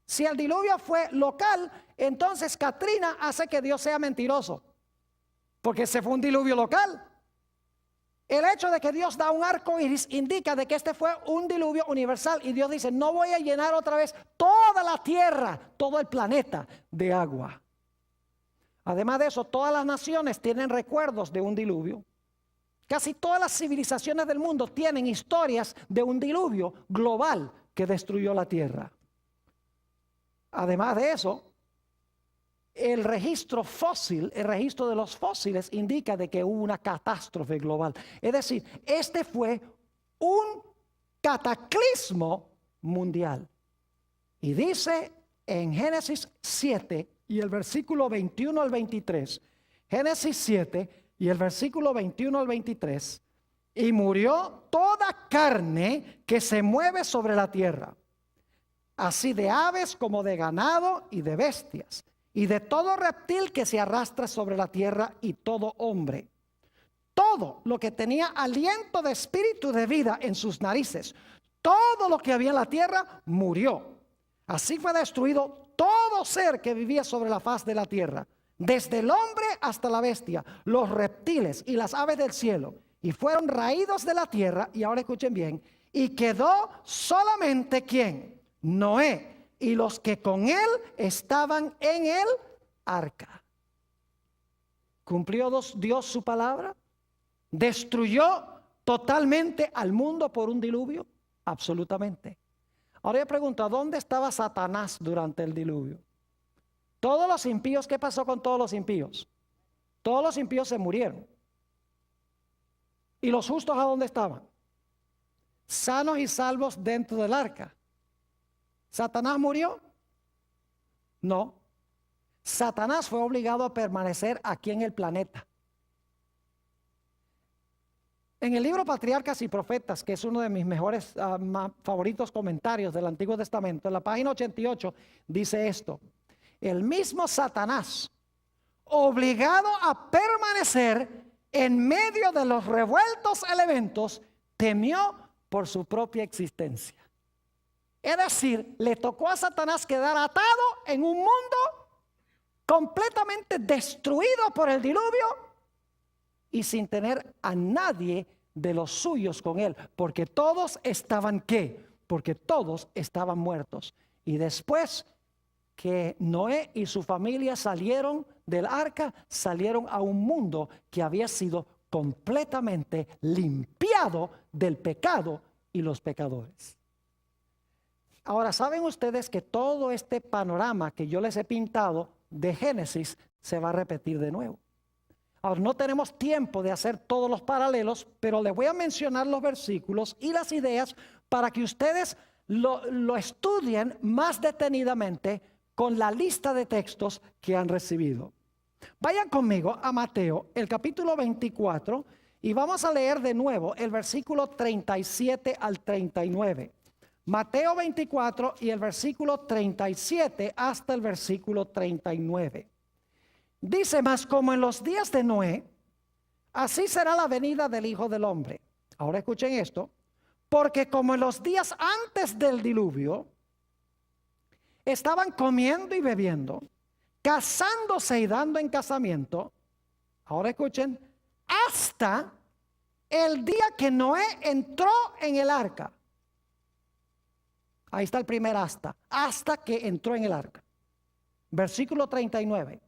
S1: Si el diluvio fue local, entonces Katrina hace que Dios sea mentiroso, porque ese fue un diluvio local. El hecho de que Dios da un arco iris indica de que este fue un diluvio universal, y Dios dice, no voy a llenar otra vez toda la tierra, todo el planeta de agua. Además de eso, todas las naciones tienen recuerdos de un diluvio. Casi todas las civilizaciones del mundo tienen historias de un diluvio global que destruyó la tierra. Además de eso, el registro fósil, el registro de los fósiles indica de que hubo una catástrofe global. Es decir, este fue un cataclismo mundial. Y dice en Génesis 7 y el versículo 21 al 23, Génesis 7 y el versículo 21 al 23, y murió toda carne que se mueve sobre la tierra, así de aves como de ganado y de bestias, y de todo reptil que se arrastra sobre la tierra, y todo hombre. Todo lo que tenía aliento de espíritu de vida en sus narices, todo lo que había en la tierra murió. Así fue destruido todo ser que vivía sobre la faz de la tierra, desde el hombre hasta la bestia, los reptiles y las aves del cielo, y fueron raídos de la tierra. Y ahora escuchen bien, y quedó solamente ¿quién? Noé y los que con él estaban en el arca. ¿Cumplió Dios su palabra? ¿Destruyó totalmente al mundo por un diluvio? Absolutamente. Ahora yo pregunto, ¿dónde estaba Satanás durante el diluvio? Todos los impíos, ¿qué pasó con todos los impíos? Todos los impíos se murieron. ¿Y los justos a dónde estaban? Sanos y salvos dentro del arca. ¿Satanás murió? No. Satanás fue obligado a permanecer aquí en el planeta. En el libro Patriarcas y Profetas, que es uno de mis mejores favoritos comentarios del Antiguo Testamento, en la página 88 dice esto: el mismo Satanás, obligado a permanecer en medio de los revueltos elementos, temió por su propia existencia. Es decir, le tocó a Satanás quedar atado en un mundo completamente destruido por el diluvio y sin tener a nadie de los suyos con él, porque todos estaban ¿qué? Porque todos estaban muertos. Y después que Noé y su familia salieron del arca, salieron a un mundo que había sido completamente limpiado del pecado y los pecadores. Ahora, ¿saben ustedes que todo este panorama que yo les he pintado de Génesis se va a repetir de nuevo? Ahora, no tenemos tiempo de hacer todos los paralelos, pero les voy a mencionar los versículos y las ideas para que ustedes lo estudien más detenidamente con la lista de textos que han recibido. Vayan conmigo a Mateo, el capítulo 24, y vamos a leer de nuevo el versículo 37 al 39. Mateo 24 y el versículo 37 hasta el versículo 39. Dice: mas como en los días de Noé, así será la venida del Hijo del Hombre. Ahora escuchen esto. Porque como en los días antes del diluvio, estaban comiendo y bebiendo, casándose y dando en casamiento. Ahora escuchen, hasta el día que Noé entró en el arca. Ahí está el primer hasta que entró en el arca. Versículo 39.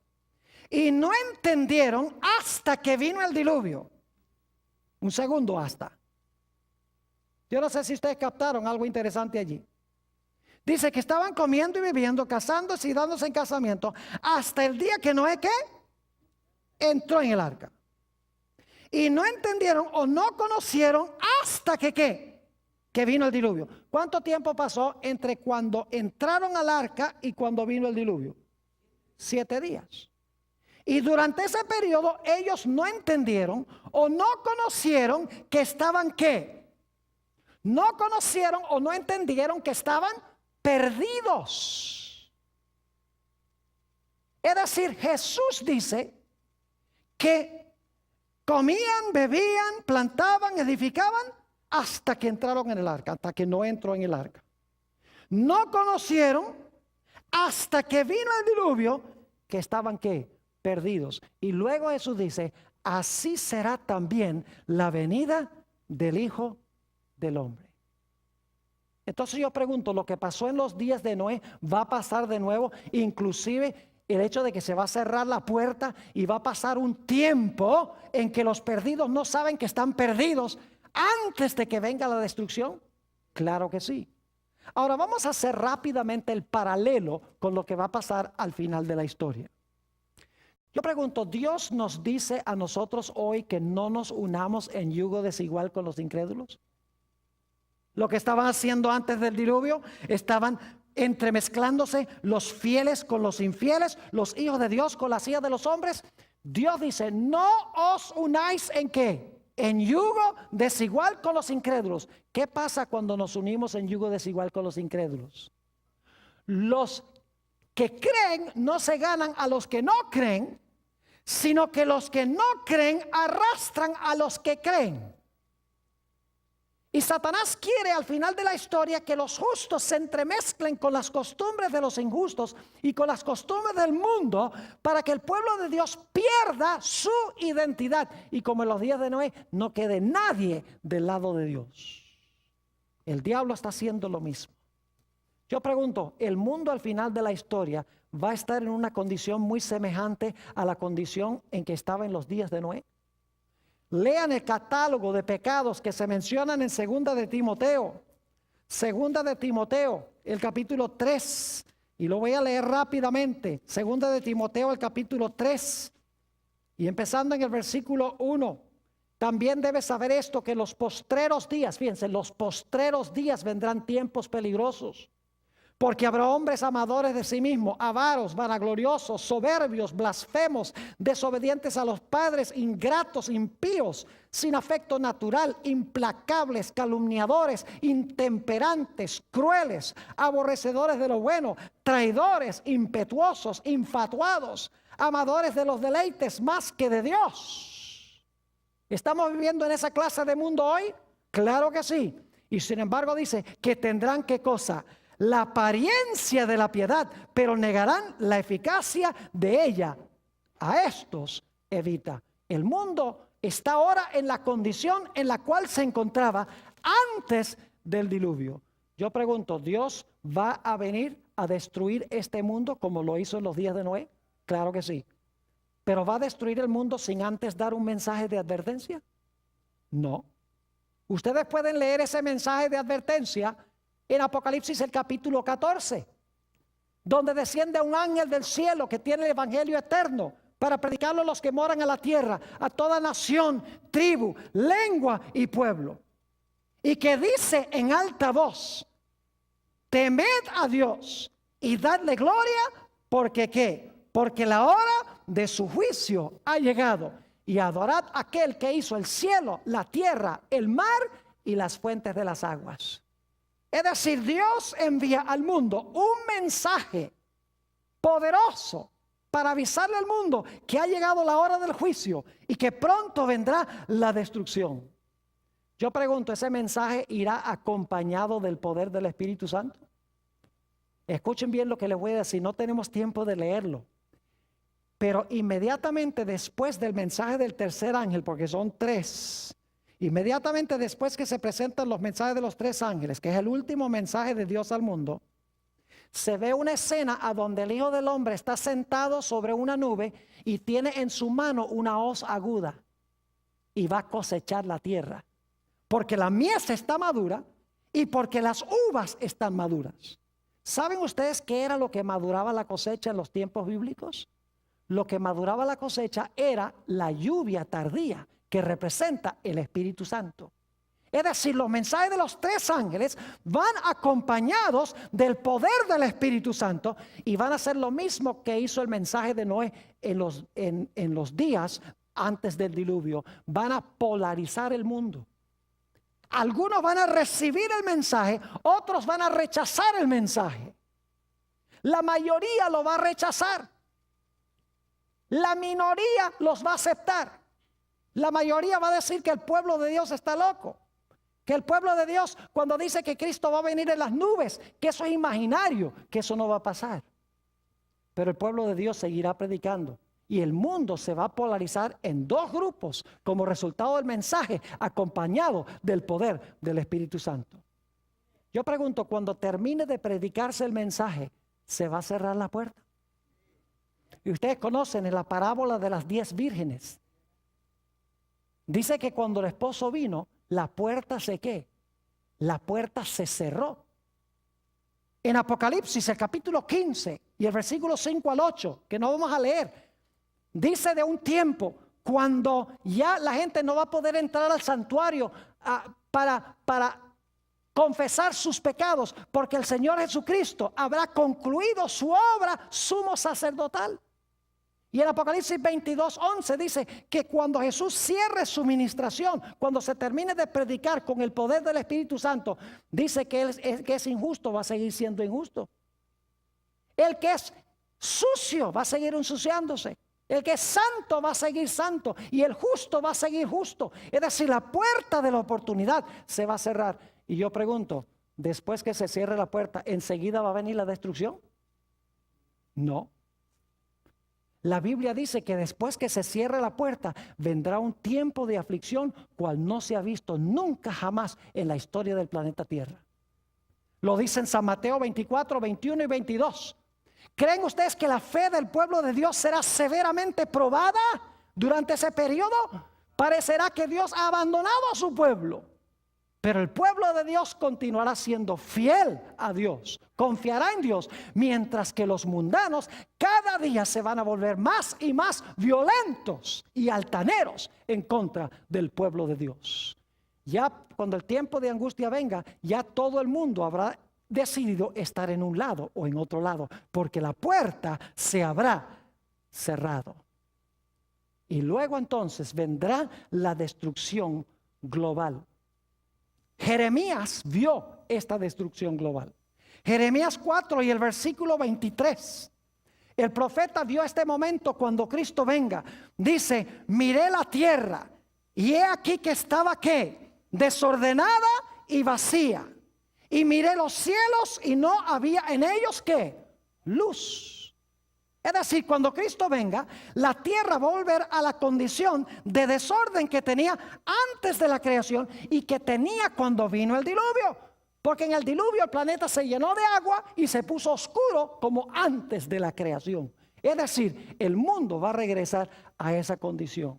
S1: Y no entendieron hasta que vino el diluvio. Un segundo hasta. Yo no sé si ustedes captaron algo interesante allí. Dice que estaban comiendo y bebiendo, casándose y dándose en casamiento, hasta el día que Noé, ¿qué? Entró en el arca. Y no entendieron o no conocieron hasta que, ¿qué? Que vino el diluvio. ¿Cuánto tiempo pasó entre cuando entraron al arca y cuando vino el diluvio? 7 días. Y durante ese periodo ellos no entendieron o no conocieron que estaban, ¿qué? No conocieron o no entendieron que estaban perdidos. Es decir, Jesús dice que comían, bebían, plantaban, edificaban hasta que entraron en el arca, hasta que no entró en el arca. No conocieron hasta que vino el diluvio que estaban, ¿qué? Perdidos. Y luego Jesús dice: así será también la venida del Hijo del Hombre. Entonces yo pregunto, ¿lo que pasó en los días de Noé va a pasar de nuevo? Inclusive el hecho de que se va a cerrar la puerta y va a pasar un tiempo en que los perdidos no saben que están perdidos antes de que venga la destrucción. Claro que sí. Ahora vamos a hacer rápidamente el paralelo con lo que va a pasar al final de la historia. Yo pregunto, ¿Dios nos dice a nosotros hoy que no nos unamos en yugo desigual con los incrédulos? Lo que estaban haciendo antes del diluvio, estaban entremezclándose los fieles con los infieles, los hijos de Dios con las hijas de los hombres. Dios dice: no os unáis en ¿qué? En yugo desigual con los incrédulos. ¿Qué pasa cuando nos unimos en yugo desigual con los incrédulos? Los que creen no se ganan a los que no creen, sino que los que no creen arrastran a los que creen. Y Satanás quiere al final de la historia que los justos se entremezclen con las costumbres de los injustos y con las costumbres del mundo, para que el pueblo de Dios pierda su identidad. Y como en los días de Noé, no quede nadie del lado de Dios. El diablo está haciendo lo mismo. Yo pregunto, ¿el mundo al final de la historia va a estar en una condición muy semejante a la condición en que estaba en los días de Noé? Lean el catálogo de pecados que se mencionan en Segunda de Timoteo. Segunda de Timoteo, el capítulo 3. Y lo voy a leer rápidamente. Segunda de Timoteo, el capítulo 3. Y empezando en el versículo 1. También debes saber esto, que en los postreros días, fíjense, los postreros días vendrán tiempos peligrosos. Porque habrá hombres amadores de sí mismos, avaros, vanagloriosos, soberbios, blasfemos, desobedientes a los padres, ingratos, impíos, sin afecto natural, implacables, calumniadores, intemperantes, crueles, aborrecedores de lo bueno, traidores, impetuosos, infatuados, amadores de los deleites más que de Dios. ¿Estamos viviendo en esa clase de mundo hoy? Claro que sí. Y sin embargo dice que tendrán, ¿qué cosa? La apariencia de la piedad, pero negarán la eficacia de ella. A estos evita. El mundo está ahora en la condición en la cual se encontraba antes del diluvio. Yo pregunto, ¿Dios va a venir a destruir este mundo como lo hizo en los días de Noé? Claro que sí. ¿Pero va a destruir el mundo sin antes dar un mensaje de advertencia? No. Ustedes pueden leer ese mensaje de advertencia en Apocalipsis el capítulo 14, donde desciende un ángel del cielo que tiene el evangelio eterno para predicarlo a los que moran en la tierra, a toda nación, tribu, lengua y pueblo. Y que dice en alta voz: temed a Dios y dadle gloria, porque ¿qué? Porque la hora de su juicio ha llegado. Y adorad a aquel que hizo el cielo, la tierra, el mar y las fuentes de las aguas. Es decir, Dios envía al mundo un mensaje poderoso para avisarle al mundo que ha llegado la hora del juicio y que pronto vendrá la destrucción. Yo pregunto, ¿ese mensaje irá acompañado del poder del Espíritu Santo? Escuchen bien lo que les voy a decir, no tenemos tiempo de leerlo. Pero inmediatamente después del mensaje del tercer ángel, porque son tres, inmediatamente después que se presentan los mensajes de los tres ángeles, que es el último mensaje de Dios al mundo, se ve una escena a donde el Hijo del Hombre está sentado sobre una nube y tiene en su mano una hoz aguda y va a cosechar la tierra, porque la mies está madura y porque las uvas están maduras. ¿Saben ustedes qué era lo que maduraba la cosecha en los tiempos bíblicos? Lo que maduraba la cosecha era la lluvia tardía, que representa el Espíritu Santo. Es decir, los mensajes de los tres ángeles van acompañados del poder del Espíritu Santo y van a hacer lo mismo que hizo el mensaje de Noé en los días antes del diluvio. Van a polarizar el mundo. Algunos van a recibir el mensaje, otros van a rechazar el mensaje. La mayoría lo va a rechazar. La minoría los va a aceptar. La mayoría va a decir que el pueblo de Dios está loco. Que el pueblo de Dios, cuando dice que Cristo va a venir en las nubes, que eso es imaginario, que eso no va a pasar. Pero el pueblo de Dios seguirá predicando. Y el mundo se va a polarizar en dos grupos como resultado del mensaje acompañado del poder del Espíritu Santo. Yo pregunto, cuando termine de predicarse el mensaje, ¿se va a cerrar la puerta? Y ustedes conocen en la parábola de las 10 vírgenes. Dice que cuando el esposo vino, la puerta se ¿qué? La puerta se cerró. En Apocalipsis, el capítulo 15 y el versículo 5 al 8, que no vamos a leer, dice de un tiempo cuando ya la gente no va a poder entrar al santuario para confesar sus pecados, porque el Señor Jesucristo habrá concluido su obra sumo sacerdotal. Y en Apocalipsis 22:11 dice que cuando Jesús cierre su ministración, cuando se termine de predicar con el poder del Espíritu Santo, dice que el que es injusto va a seguir siendo injusto. El que es sucio va a seguir ensuciándose. El que es santo va a seguir santo. Y el justo va a seguir justo. Es decir, la puerta de la oportunidad se va a cerrar. Y yo pregunto, después que se cierre la puerta, ¿enseguida va a venir la destrucción? No. La Biblia dice que después que se cierre la puerta, vendrá un tiempo de aflicción cual no se ha visto nunca jamás en la historia del planeta Tierra. Lo dice en San Mateo 24, 21 y 22. ¿Creen ustedes que la fe del pueblo de Dios será severamente probada durante ese periodo? Parecerá que Dios ha abandonado a su pueblo. Pero el pueblo de Dios continuará siendo fiel a Dios, confiará en Dios, mientras que los mundanos cada día se van a volver más y más violentos y altaneros en contra del pueblo de Dios. Ya cuando el tiempo de angustia venga, ya todo el mundo habrá decidido estar en un lado o en otro lado, porque la puerta se habrá cerrado. Y luego entonces vendrá la destrucción global. Jeremías vio esta destrucción global. Jeremías 4 y el versículo 23. El profeta vio este momento cuando Cristo venga. Dice, miré la tierra y he aquí que estaba ¿qué? Desordenada y vacía. Y miré los cielos y no había en ellos ¿qué? Luz. Es decir, cuando Cristo venga, la tierra va a volver a la condición de desorden que tenía antes de la creación y que tenía cuando vino el diluvio. Porque en el diluvio el planeta se llenó de agua y se puso oscuro como antes de la creación. Es decir, el mundo va a regresar a esa condición.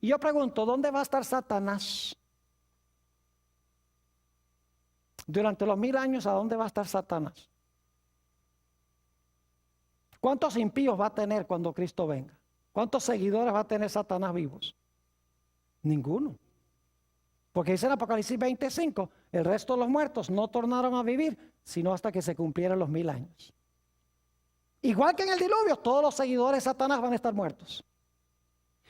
S1: Y yo pregunto, ¿dónde va a estar Satanás? Durante los 1000 años, ¿a dónde va a estar Satanás? ¿Cuántos impíos va a tener cuando Cristo venga? ¿Cuántos seguidores va a tener Satanás vivos? Ninguno. Porque dice en Apocalipsis 25, el resto de los muertos no tornaron a vivir, sino hasta que se cumplieran los 1000 años. Igual que en el diluvio, todos los seguidores de Satanás van a estar muertos.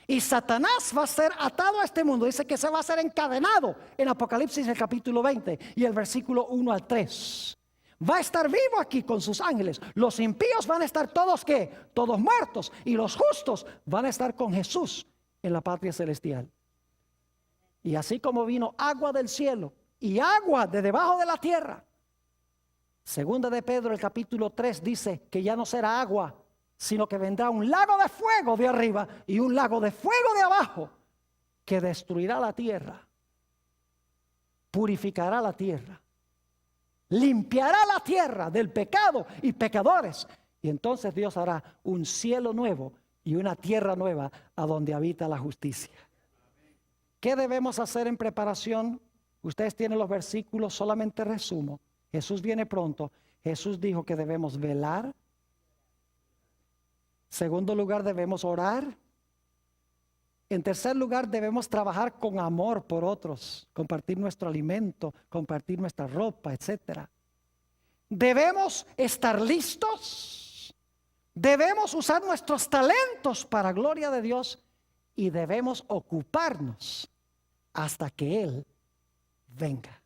S1: Y Satanás va a ser atado a este mundo. Dice que se va a ser encadenado en Apocalipsis el capítulo 20 y el versículo 1 al 3. Va a estar vivo aquí con sus ángeles. Los impíos van a estar todos, ¿qué? Todos muertos. Y los justos van a estar con Jesús en la patria celestial. Y así como vino agua del cielo y agua de debajo de la tierra. Segunda de Pedro el capítulo 3 dice que ya no será agua, sino que vendrá un lago de fuego de arriba y un lago de fuego de abajo que destruirá la tierra, purificará la tierra, limpiará la tierra del pecado y pecadores. Y entonces Dios hará un cielo nuevo y una tierra nueva a donde habita la justicia. ¿Qué debemos hacer en preparación? Ustedes tienen los versículos, solamente resumo. Jesús viene pronto. Jesús dijo que debemos velar. Segundo lugar, debemos orar. En tercer lugar, debemos trabajar con amor por otros, compartir nuestro alimento, compartir nuestra ropa, etc. Debemos estar listos. Debemos usar nuestros talentos para gloria de Dios y debemos ocuparnos hasta que Él venga.